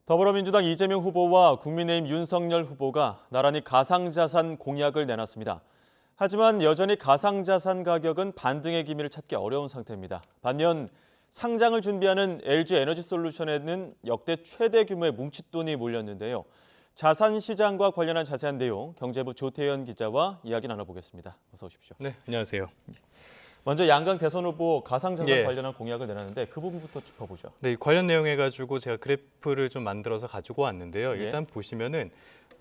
더불어민주당 이재명 후보와 국민의힘 윤석열 후보가 나란히 가상자산 공약을 내놨습니다. 하지만 여전히 가상자산 가격은 반등의 기미를 찾기 어려운 상태입니다. 반면 상장을 준비하는 LG에너지솔루션에는 역대 최대 규모의 뭉칫돈이 몰렸는데요. 자산 시장과 관련한 자세한 내용 경제부 조태현 기자와 이야기 나눠보겠습니다. 어서 오십시오. 네, 안녕하세요. 먼저 양강 대선 후보 가상자산 예. 관련한 공약을 내놨는데 그 부분부터 짚어보죠. 네, 관련 내용해 가지고 제가 그래프를 좀 만들어서 가지고 왔는데요. 예. 일단 보시면은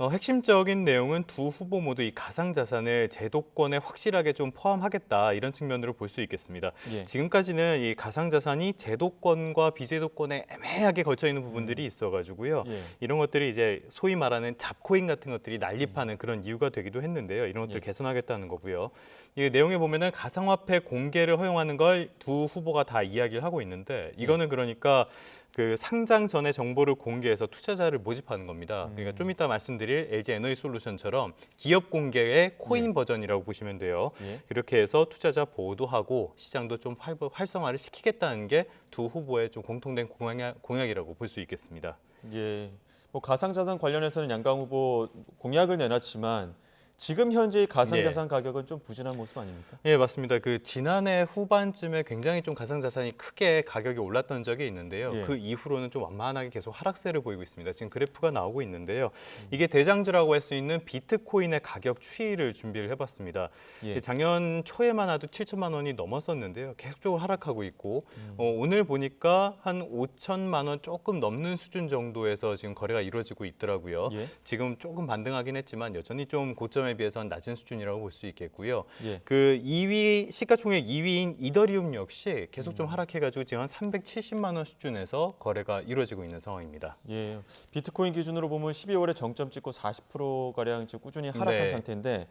핵심적인 내용은 두 후보 모두 이 가상자산을 제도권에 확실하게 좀 포함하겠다 이런 측면으로 볼 수 있겠습니다. 예. 지금까지는 이 가상자산이 제도권과 비제도권에 애매하게 걸쳐 있는 부분들이 있어가지고요. 예. 이런 것들이 이제 소위 말하는 잡코인 같은 것들이 난립하는 그런 이유가 되기도 했는데요. 이런 것들 예. 개선하겠다는 거고요. 이 내용에 보면은 가상화폐 공개를 허용하는 걸 두 후보가 다 이야기를 하고 있는데 이거는 그러니까 그 상장 전에 정보를 공개해서 투자자를 모집하는 겁니다. 그러니까 좀 이따 말씀드릴 LG에너지솔루션처럼 기업 공개의 코인 버전이라고 보시면 돼요. 예. 이렇게 해서 투자자 보호도 하고 시장도 좀 활성화를 시키겠다는 게 두 후보의 좀 공통된 공약이라고 볼 수 있겠습니다. 예, 뭐 가상자산 관련해서는 양강 후보 공약을 내놨지만 지금 현재 가상자산 가격은 좀 부진한 모습 아닙니까? 예, 맞습니다. 그 지난해 후반쯤에 굉장히 좀 가상자산이 크게 가격이 올랐던 적이 있는데요. 예. 그 이후로는 좀 완만하게 계속 하락세를 보이고 있습니다. 지금 그래프가 나오고 있는데요. 이게 대장주라고 할 수 있는 비트코인의 가격 추이를 준비를 해봤습니다. 예. 작년 초에만 해도 7천만 원이 넘었었는데요. 계속적으로 하락하고 있고 오늘 보니까 한 5천만 원 조금 넘는 수준 정도에서 지금 거래가 이루어지고 있더라고요. 예. 지금 조금 반등하긴 했지만 여전히 좀 고점에 비해서는 낮은 수준이라고 볼 수 있겠고요. 예. 그 2위 시가총액 2위인 이더리움 역시 계속 좀 하락해가지고 지금 한 370만 원 수준에서 거래가 이루어지고 있는 상황입니다. 예, 비트코인 기준으로 보면 12월에 정점 찍고 40%가량 지금 꾸준히 하락한 네. 상태인데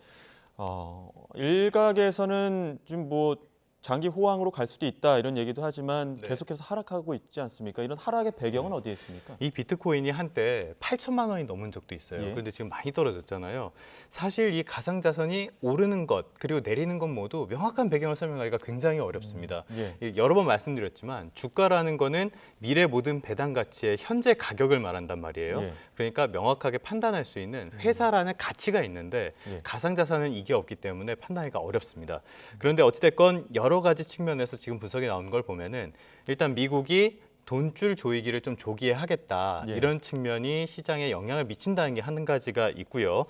일각에서는 좀 뭐 장기 호황으로 갈 수도 있다 이런 얘기도 하지만 네. 계속해서 하락하고 있지 않습니까? 이런 하락의 배경은 어디에 있습니까? 이 비트코인이 한때 8천만 원이 넘은 적도 있어요. 예. 그런데 지금 많이 떨어졌잖아요. 사실 이 가상자산이 오르는 것 그리고 내리는 것 모두 명확한 배경을 설명하기가 굉장히 어렵습니다. 예. 여러 번 말씀드렸지만 주가라는 거는 미래 모든 배당 가치의 현재 가격을 말한단 말이에요. 예. 그러니까 명확하게 판단할 수 있는 회사라는 가치가 있는데 예. 가상자산은 이게 없기 때문에 판단하기가 어렵습니다. 그런데 어찌됐건 여러 가지 측면에서 지금 분석이 나온 걸 보면은 일단 미국이 돈줄 조이기를 좀 조기에 하겠다 예. 이런 측면이 시장에 영향을 미친다는 게 한 가지가 있고요.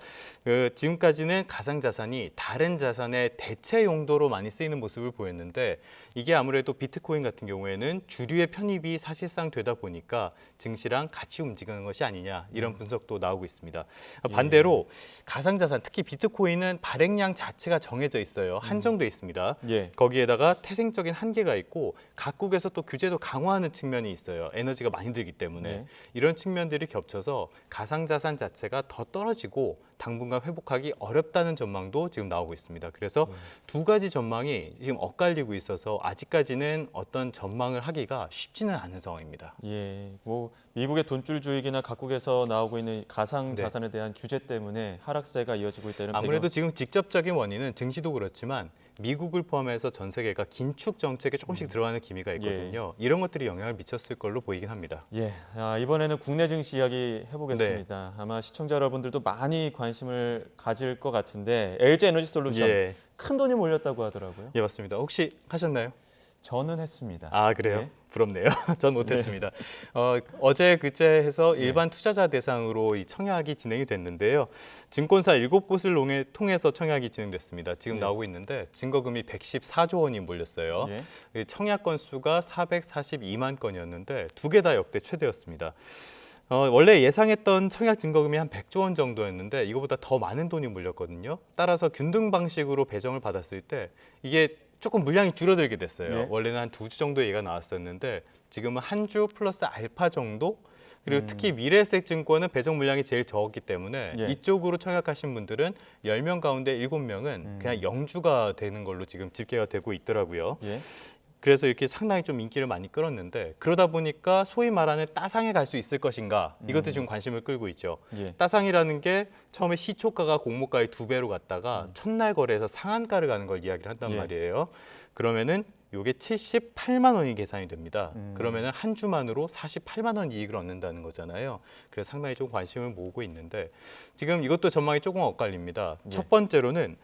지금까지는 가상자산이 다른 자산의 대체 용도로 많이 쓰이는 모습을 보였는데 이게 아무래도 비트코인 같은 경우에는 주류의 편입이 사실상 되다 보니까 증시랑 같이 움직이는 것이 아니냐 이런 분석도 나오고 있습니다. 반대로 가상자산 특히 비트코인은 발행량 자체가 정해져 있어요. 한정돼 있습니다. 예. 거기에다가 태생적인 한계가 있고 각국에서 또 규제도 강화하는 측면이 있어요. 에너지가 많이 들기 때문에. 네. 이런 측면들이 겹쳐서 가상자산 자체가 더 떨어지고 당분간 회복하기 어렵다는 전망도 지금 나오고 있습니다. 그래서 두 가지 전망이 지금 엇갈리고 있어서 아직까지는 어떤 전망을 하기가 쉽지는 않은 상황입니다. 예, 뭐 미국의 돈줄 조이기나 각국에서 나오고 있는 가상 네. 자산에 대한 규제 때문에 하락세가 이어지고 있다는 아무래도 지금 직접적인 원인은 증시도 그렇지만 미국을 포함해서 전 세계가 긴축 정책에 조금씩 들어가는 기미가 있거든요. 이런 것들이 영향을 미쳤을 걸로 보이긴 합니다. 예, 이번에는 국내 증시 이야기 해보겠습니다. 네. 아마 시청자 여러분들도 많이 관심을 가질 것 같은데 LG에너지솔루션 예. 큰 돈이 몰렸다고 하더라고요. 예, 맞습니다. 혹시 하셨나요? 저는 했습니다. 아, 그래요? 예. 부럽네요. 전 못했습니다. 어제 그제 해서 일반 투자자 대상으로 이 청약이 진행이 됐는데요. 증권사 7곳을 통해서 청약이 진행됐습니다. 지금 나오고 있는데 증거금이 114조 원이 몰렸어요. 예. 청약 건수가 442만 건이었는데 두 개 다 역대 최대였습니다. 원래 예상했던 청약 증거금이 한 100조 원 정도였는데 이거보다 더 많은 돈이 몰렸거든요. 따라서 균등 방식으로 배정을 받았을 때 이게 조금 물량이 줄어들게 됐어요. 네. 원래는 한 2주 정도 얘기가 나왔었는데 지금은 한 주 플러스 알파 정도? 그리고 특히 미래에셋증권은 배정 물량이 제일 적었기 때문에 예. 이쪽으로 청약하신 분들은 10명 가운데 7명은 그냥 영주가 되는 걸로 지금 집계가 되고 있더라고요. 예. 그래서 이렇게 상당히 좀 인기를 많이 끌었는데 그러다 보니까 소위 말하는 따상에 갈 수 있을 것인가 이것도 지금 관심을 끌고 있죠. 예. 따상이라는 게 처음에 시초가가 공모가의 2배로 갔다가 첫날 거래에서 상한가를 가는 걸 이야기를 한단 예. 말이에요. 그러면은 요게 78만 원이 계산이 됩니다. 그러면은 한 주만으로 48만 원 이익을 얻는다는 거잖아요. 그래서 상당히 좀 관심을 모으고 있는데 지금 이것도 전망이 조금 엇갈립니다. 예. 첫 번째로는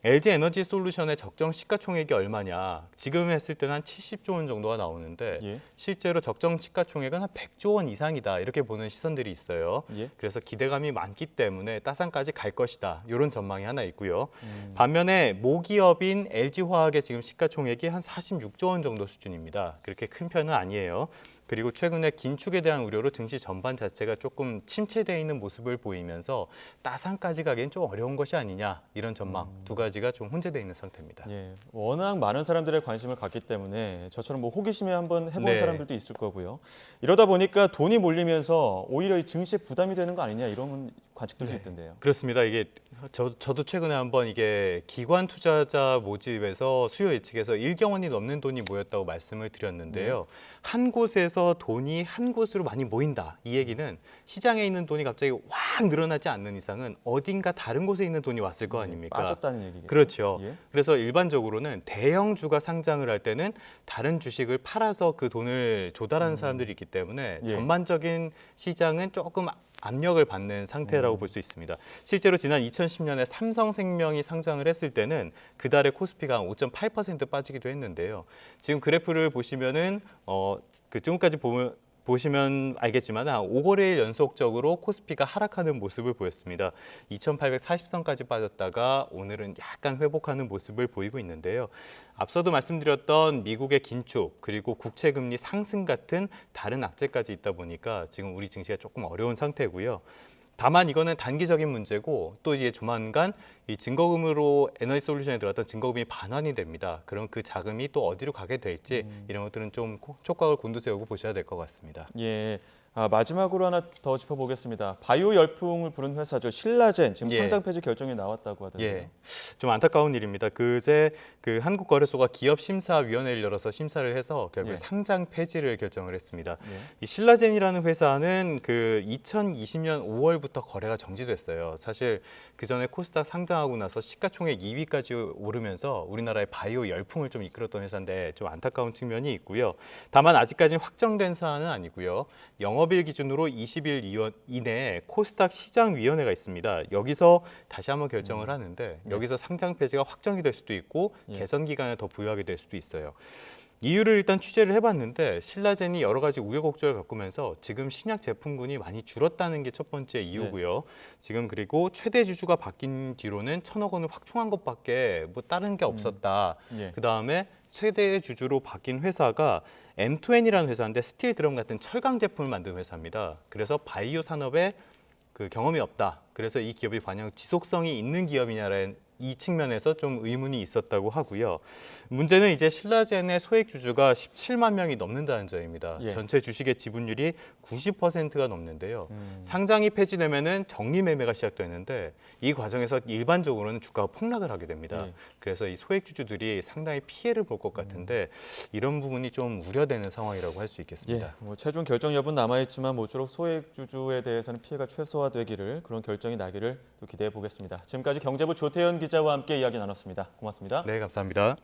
LG 에너지 솔루션의 적정 시가총액이 얼마냐. 지금 했을 때는 한 70조 원 정도가 나오는데 예. 실제로 적정 시가총액은 한 100조 원 이상이다. 이렇게 보는 시선들이 있어요. 예. 그래서 기대감이 많기 때문에 따상까지 갈 것이다. 이런 전망이 하나 있고요. 반면에 모기업인 LG화학의 지금 시가총액이 한 46조 원 정도 수준입니다. 그렇게 큰 편은 아니에요. 그리고 최근에 긴축에 대한 우려로 증시 전반 자체가 조금 침체되어 있는 모습을 보이면서 따상까지 가기엔 좀 어려운 것이 아니냐 이런 전망 두 가지가 좀 혼재되어 있는 상태입니다. 예, 워낙 많은 사람들의 관심을 갖기 때문에 저처럼 뭐 호기심에 한번 해본 네. 사람들도 있을 거고요. 이러다 보니까 돈이 몰리면서 오히려 이 증시에 부담이 되는 거 아니냐 이런 관측들도 있던데요. 그렇습니다. 이게 저도 최근에 한번 이게 기관 투자자 모집에서 수요 예측에서 1경 원이 넘는 돈이 모였다고 말씀을 드렸는데요. 한 곳에서 돈이 한 곳으로 많이 모인다. 이 얘기는 시장에 있는 돈이 갑자기 확 늘어나지 않는 이상은 어딘가 다른 곳에 있는 돈이 왔을 거 아닙니까? 빠졌다는 얘기겠죠. 그렇죠. 예. 그래서 일반적으로는 대형주가 상장을 할 때는 다른 주식을 팔아서 그 돈을 조달하는 사람들이 있기 때문에 예. 전반적인 시장은 조금 압력을 받는 상태라고 볼 수 있습니다. 실제로 지난 2010년에 삼성생명이 상장을 했을 때는 그달에 코스피가 한 5.8% 빠지기도 했는데요. 지금 그래프를 보시면은 그 지금까지 보시면 알겠지만 5거래일 연속적으로 코스피가 하락하는 모습을 보였습니다. 2840선까지 빠졌다가 오늘은 약간 회복하는 모습을 보이고 있는데요. 앞서도 말씀드렸던 미국의 긴축 그리고 국채금리 상승 같은 다른 악재까지 있다 보니까 지금 우리 증시가 조금 어려운 상태고요. 다만 이거는 단기적인 문제고 또 이제 조만간 이 증거금으로 에너지 솔루션에 들어갔던 증거금이 반환이 됩니다. 그럼 그 자금이 또 어디로 가게 될지 이런 것들은 좀 촉각을 곤두세우고 보셔야 될 것 같습니다. 예. 마지막으로 하나 더 짚어보겠습니다. 바이오 열풍을 부른 회사죠. 신라젠 지금 예. 상장 폐지 결정이 나왔다고 하던데요. 예, 좀 안타까운 일입니다. 그제 그 한국거래소가 기업심사위원회를 열어서 심사를 해서 결국 예. 상장 폐지를 결정을 했습니다. 예. 이 신라젠이라는 회사는 그 2020년 5월부터 거래가 정지됐어요. 사실 그 전에 코스닥 상장하고 나서 시가총액 2위까지 오르면서 우리나라의 바이오 열풍을 좀 이끌었던 회사인데 좀 안타까운 측면이 있고요. 다만 아직까지는 확정된 사안은 아니고요. 영업일 기준으로 20일 이내에 코스닥 시장위원회가 있습니다. 여기서 다시 한번 결정을 하는데 여기서 상장 폐지가 확정이 될 수도 있고 개선 기간을 더 부여하게 될 수도 있어요. 이유를 일단 취재를 해봤는데 신라젠이 여러 가지 우여곡절을 겪으면서 지금 신약 제품군이 많이 줄었다는 게 첫 번째 이유고요. 지금 그리고 최대 주주가 바뀐 뒤로는 1,000억 원을 확충한 것밖에 뭐 다른 게 없었다. 예. 그다음에 최대 주주로 바뀐 회사가 M2N이라는 회사인데 스틸 드럼 같은 철강 제품을 만드는 회사입니다. 그래서 바이오 산업에 그 경험이 없다. 그래서 이 기업이 과연 지속성이 있는 기업이냐라는 이 측면에서 좀 의문이 있었다고 하고요. 문제는 이제 신라젠의 소액 주주가 17만 명이 넘는다는 점입니다. 예. 전체 주식의 지분율이 90%가 넘는데요. 상장이 폐지되면은 정리 매매가 시작되는데 이 과정에서 일반적으로는 주가가 폭락을 하게 됩니다. 예. 그래서 이 소액 주주들이 상당히 피해를 볼 것 같은데 이런 부분이 좀 우려되는 상황이라고 할 수 있겠습니다. 예, 뭐 최종 결정 여부는 남아있지만 모쪼록 소액 주주에 대해서는 피해가 최소화되기를 그런 결정이 나기를 또 기대해 보겠습니다. 지금까지 경제부 조태현 기자와 함께 이야기 나눴습니다. 고맙습니다. 네, 감사합니다.